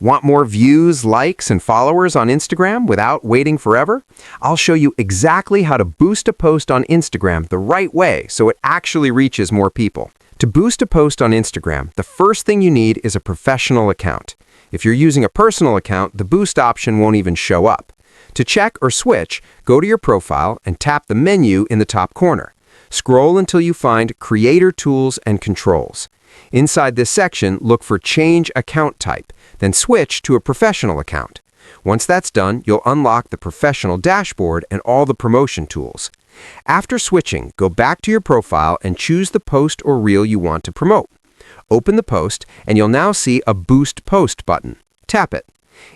Want more views, likes, and followers on Instagram without waiting forever? I'll show you exactly how to boost a post on Instagram the right way so it actually reaches more people. To boost a post on Instagram, the first thing you need is a professional account. If you're using a personal account, the boost option won't even show up. To check or switch, go to your profile and tap the menu in the top corner. Scroll until you find Creator Tools and Controls. Inside this section, look for Change Account Type, then switch to a professional account. Once that's done, you'll unlock the professional dashboard and all the promotion tools. After switching, go back to your profile and choose the post or reel you want to promote. Open the post, and you'll now see a Boost Post button. Tap it.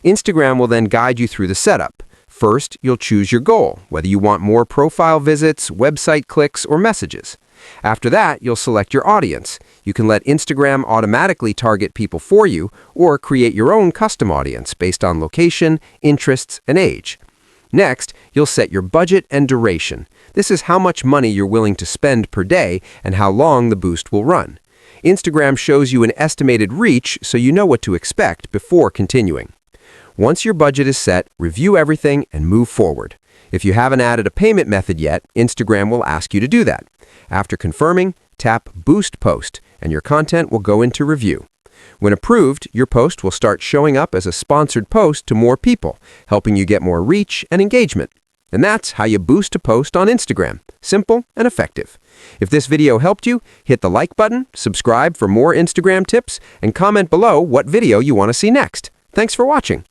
Instagram will then guide you through the setup. First, you'll choose your goal, whether you want more profile visits, website clicks, or messages. After that, you'll select your audience. You can let Instagram automatically target people for you, or create your own custom audience based on location, interests, and age. Next, you'll set your budget and duration. This is how much money you're willing to spend per day and how long the boost will run. Instagram shows you an estimated reach so you know what to expect before continuing. Once your budget is set, review everything and move forward. If you haven't added a payment method yet, Instagram will ask you to do that. After confirming, tap Boost Post, and your content will go into review. When approved, your post will start showing up as a sponsored post to more people, helping you get more reach and engagement. And that's how you boost a post on Instagram. Simple and effective. If this video helped you, hit the like button, subscribe for more Instagram tips, and comment below what video you want to see next. Thanks for watching.